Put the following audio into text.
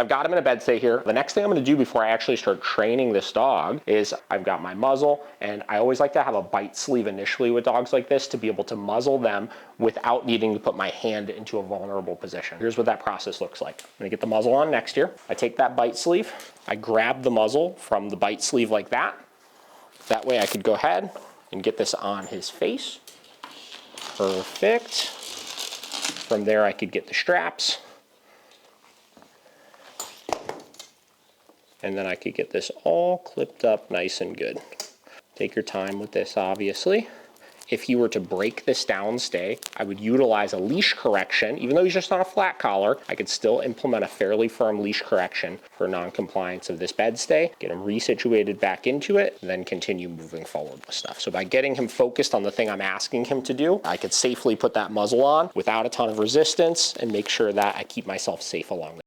I've got him in a bed stay here. The next thing I'm gonna do before I actually start training this dog is I've got my muzzle, and I always like to have a bite sleeve initially with dogs like this to be able to muzzle them without needing to put my hand into a vulnerable position. Here's what that process looks like. I'm gonna get the muzzle on next here. I take that bite sleeve, I grab the muzzle from the bite sleeve like that. That way I could go ahead and get this on his face. Perfect. From there I could get the straps. And then I could get this all clipped up nice and good. Take your time with this, obviously. If you were to break this down stay, I would utilize a leash correction. Even though he's just on a flat collar, I could still implement a fairly firm leash correction for non-compliance of this bed stay, get him resituated back into it, and then continue moving forward with stuff. So by getting him focused on the thing I'm asking him to do, I could safely put that muzzle on without a ton of resistance and make sure that I keep myself safe along the